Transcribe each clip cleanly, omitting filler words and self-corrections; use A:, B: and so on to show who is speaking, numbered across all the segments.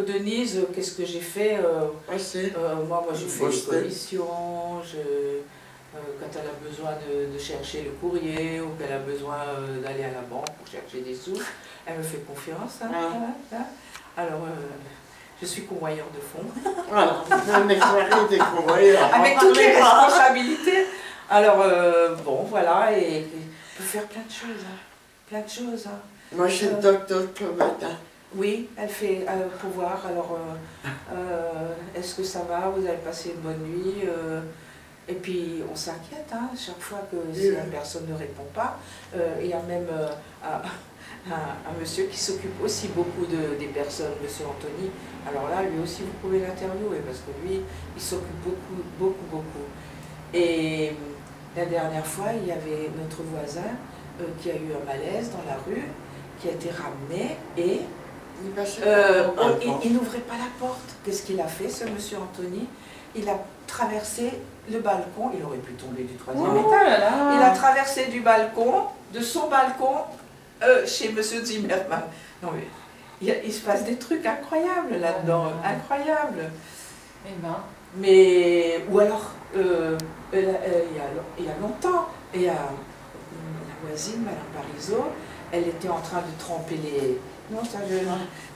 A: Denise, qu'est-ce que j'ai fait moi j'ai fait des commissions, quand elle a besoin de chercher le courrier ou qu'elle a besoin d'aller à la banque pour chercher des sous, elle me fait confiance. Alors, je suis convoyeur de fonds.
B: Voilà, des convoyeurs.
A: Avec toutes les responsabilités. Alors, bon, voilà, et on peut faire plein de choses. Plein de choses.
B: Moi, je suis le docteur Claudette.
A: Oui, elle fait pour voir. Alors, est-ce que ça va? Vous avez passé une bonne nuit? Et puis, on s'inquiète, chaque fois que si la personne ne répond pas. Il y a même un monsieur qui s'occupe aussi beaucoup des personnes, monsieur Anthony. Alors là, lui aussi, vous pouvez l'interviewer, parce que lui, il s'occupe beaucoup. Et la dernière fois, il y avait notre voisin qui a eu un malaise dans la rue, qui a été ramené et il n'ouvrait pas la porte. Qu'est-ce qu'il a fait, ce monsieur Anthony? Il a traversé le balcon, il aurait pu tomber du troisième étage. Il a traversé de son balcon, chez monsieur Zimmermann. Non mais, il se passe des trucs incroyables là-dedans, incroyables. Mais, ou alors, il y a longtemps, et la voisine, madame Parizeau, elle était en train de tremper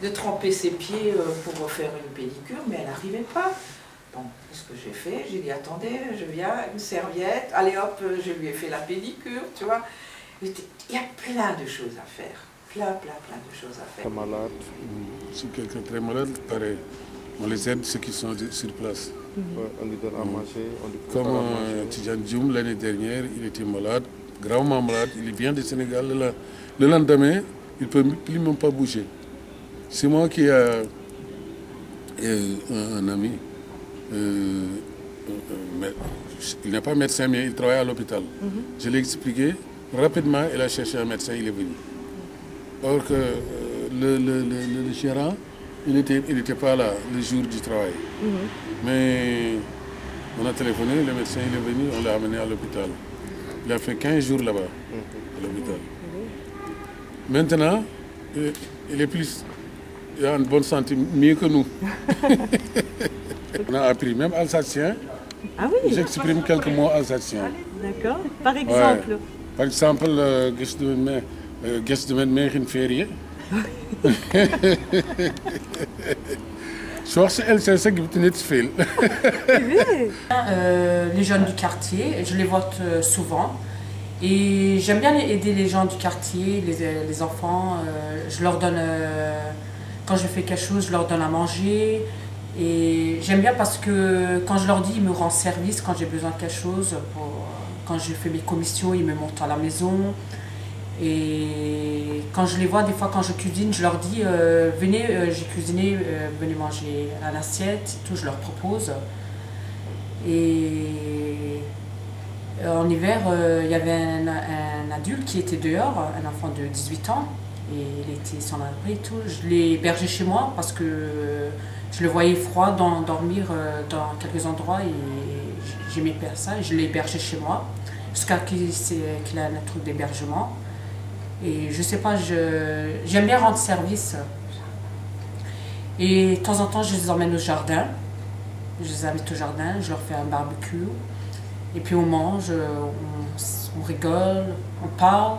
A: de tremper ses pieds pour faire une pédicure, mais elle n'arrivait pas. Bon, qu'est-ce que j'ai fait? J'ai dit, attendez, je viens, une serviette, allez hop, je lui ai fait la pédicure, tu vois. Il y a plein de choses à faire, plein de choses à faire.
C: Malade, si quelqu'un est très malade, pareil, on les aide ceux qui sont sur place.
D: On lui donne à manger, on lui prépare
C: Comme
D: à manger.
C: Tidjane Dioum, l'année dernière, il était malade, gravement malade, il vient du Sénégal, le lendemain, il ne peut plus même pas bouger. C'est moi qui ai un ami, il n'est pas médecin, mais il travaille à l'hôpital. Je l'ai expliqué, rapidement, il a cherché un médecin, il est venu. Or que le gérant, il n'était pas là le jour du travail. Mais on a téléphoné, le médecin il est venu, on l'a amené à l'hôpital. Il a fait 15 jours là-bas, à l'hôpital. Maintenant, il a une bonne santé, mieux que nous. On a appris, même alsacien.
E: Ah oui.
C: J'exprime quelques mots alsaciens.
E: D'accord. Par exemple.
C: Ouais. Par exemple, gis de men meegin ferie. Zoals LCS gibt niet veel.
F: Les jeunes du quartier, je les vote souvent. Et j'aime bien aider les gens du quartier, les enfants. Je leur donne, quand je fais quelque chose, je leur donne à manger. Et j'aime bien parce que quand je leur dis, ils me rendent service quand j'ai besoin de quelque chose. Quand je fais mes commissions, ils me montent à la maison. Et quand je les vois, des fois quand je cuisine, je leur dis venez, j'ai cuisiné, venez manger à l'assiette, tout, je leur propose. Et en hiver, il y avait un adulte qui était dehors, un enfant de 18 ans, et il était sans abri et tout. Je l'ai hébergé chez moi parce que je le voyais froid dormir dans quelques endroits et j'aimais faire ça. Je l'ai hébergé chez moi jusqu'à qu'il ait un truc d'hébergement. Et je sais pas, j'aime bien rendre service. Et de temps en temps, je les emmène au jardin. Je les invite au jardin, je leur fais un barbecue. Et puis on mange, on rigole, on parle.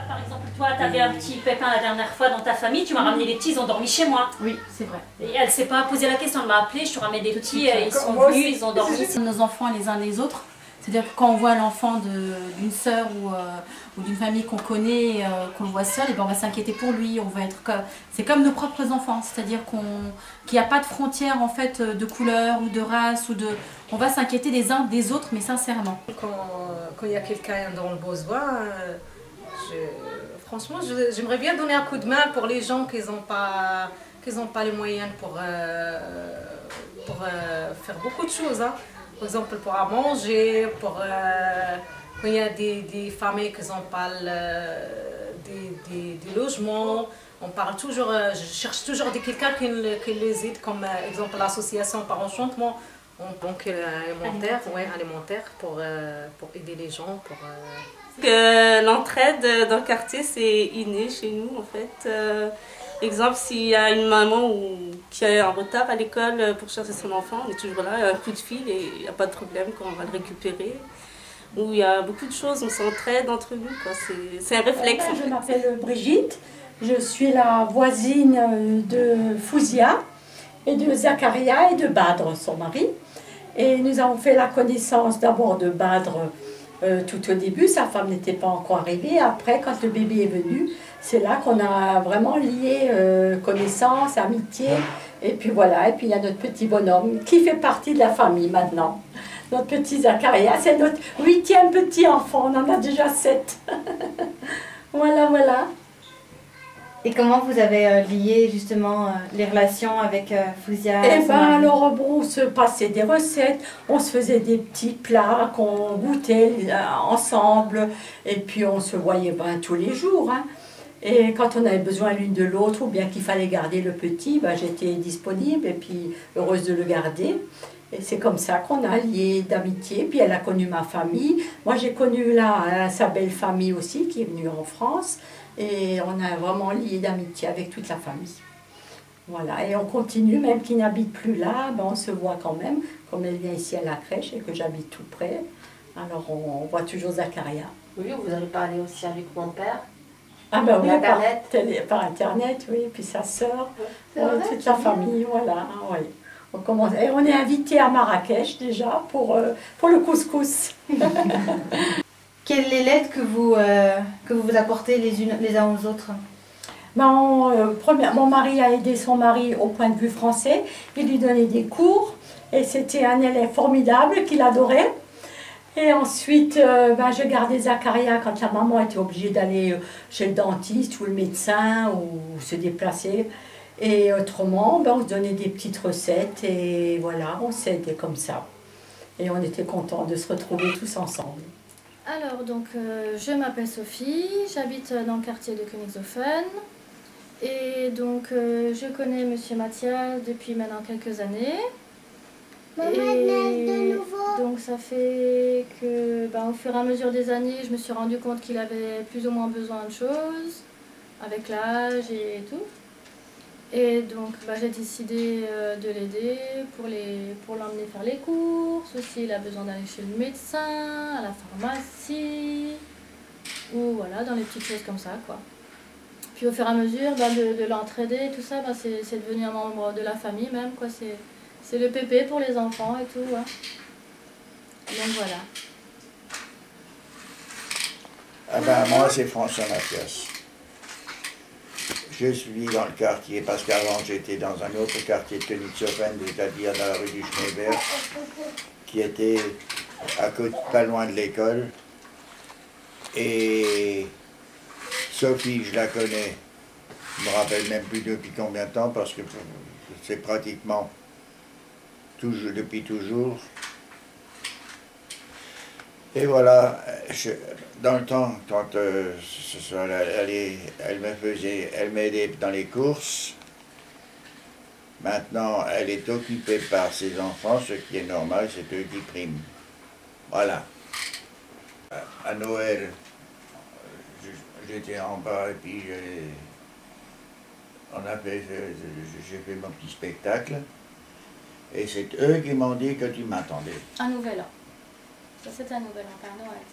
G: Par exemple, toi, tu avais un petit pépin la dernière fois dans ta famille, tu m'as ramené les petits, ils ont dormi chez moi.
H: Oui, c'est vrai.
G: Et elle ne s'est pas posé la question, elle m'a appelé, je te ramène des petits, ils sont venus, ils ont dormi.
H: Nos enfants les uns les autres. C'est-à-dire que quand on voit l'enfant d'une sœur ou d'une famille qu'on connaît, qu'on le voit seul, et ben on va s'inquiéter pour lui. C'est comme nos propres enfants, c'est-à-dire qu'il n'y a pas de frontière en fait de couleur ou de race on va s'inquiéter des uns des autres, mais sincèrement.
I: Quand il y a quelqu'un dans le besoin, franchement, j'aimerais bien donner un coup de main pour les gens qui n'ont pas les moyens pour faire beaucoup de choses. Par exemple, pour à manger, quand il y a des familles qui n'ont pas des logements, on parle toujours, je cherche toujours quelqu'un qui les aide, comme exemple l'association par enchantement, banque alimentaire, alimentaire pour aider les gens.
J: L'entraide dans le quartier, c'est inné chez nous en fait. Exemple, s'il y a une maman qui est en retard à l'école pour chercher son enfant, on est toujours là, un coup de fil et il n'y a pas de problème quand on va le récupérer. Où il y a beaucoup de choses, on s'entraide entre nous, c'est un réflexe.
K: Je m'appelle Brigitte, je suis la voisine de Fouzia et de Zakaria et de Badre, son mari. Et nous avons fait la connaissance d'abord de Badre tout au début, sa femme n'était pas encore arrivée. Après, quand le bébé est venu, c'est là qu'on a vraiment lié connaissance, amitié. Et puis voilà, et puis il y a notre petit bonhomme qui fait partie de la famille maintenant. Notre petit Zakaria, c'est notre 8e petit enfant, on en a déjà 7. Voilà, voilà.
H: Et comment vous avez lié justement les relations avec Fouzia?
K: Eh bien alors bon, on se passait des recettes, on se faisait des petits plats qu'on goûtait ensemble, et puis on se voyait tous les jours. Hein. Et quand on avait besoin l'une de l'autre, ou bien qu'il fallait garder le petit, j'étais disponible et puis heureuse de le garder. Et c'est comme ça qu'on a lié d'amitié. Puis elle a connu ma famille. Moi j'ai connu sa belle famille aussi qui est venue en France. Et on a vraiment lié d'amitié avec toute la famille. Voilà, et on continue, même qu'il n'habite plus là, on se voit quand même, comme elle vient ici à la crèche et que j'habite tout près. Alors on voit toujours Zakaria.
L: Oui, vous avez parlé aussi avec mon père.
K: Ah ben oui,
L: Internet.
K: Par Internet, oui, puis sa sœur, toute la famille, voilà, oui. On commence, et on est invité à Marrakech déjà pour le couscous.
H: Quelle est l'aide que vous apportez les uns aux autres?
K: Mon mari a aidé son mari au point de vue français, il lui donnait des cours, et c'était un élève formidable qu'il adorait. Et ensuite, je gardais Zakaria quand la maman était obligée d'aller chez le dentiste ou le médecin ou se déplacer. Et autrement, on se donnait des petites recettes et voilà, on s'aidait comme ça. Et on était contents de se retrouver tous ensemble.
M: Alors, donc, je m'appelle Sophie, j'habite dans le quartier de Königshofen. Et donc, je connais Monsieur Mathias depuis maintenant quelques années. Et donc ça fait que au fur et à mesure des années, je me suis rendu compte qu'il avait plus ou moins besoin de choses avec l'âge et tout. Et donc j'ai décidé de l'aider pour l'emmener faire les courses. Aussi, il a besoin d'aller chez le médecin, à la pharmacie, ou voilà, dans les petites choses comme ça, quoi. Puis au fur et à mesure de l'entraider, tout ça, c'est devenu un membre de la famille même, quoi. C'est le pépé pour les enfants et tout. Hein. Donc voilà.
N: Moi, c'est François Mathias. Je suis dans le quartier, parce qu'avant j'étais dans un autre quartier de Königshofen, c'est-à-dire dans la rue du Schneeberg, qui était à côté, pas loin de l'école. Et Sophie, je la connais, je ne me rappelle même plus depuis combien de temps, parce que c'est pratiquement depuis toujours. Et voilà, dans le temps, quand elle m'aidait dans les courses. Maintenant, elle est occupée par ses enfants, ce qui est normal, c'est eux qui priment. Voilà. À Noël, j'étais en bas et puis j'ai fait mon petit spectacle. Et c'est eux qui m'ont dit que tu m'attendais.
M: Un nouvel an. Ça, c'est un nouvel an, Père Noël.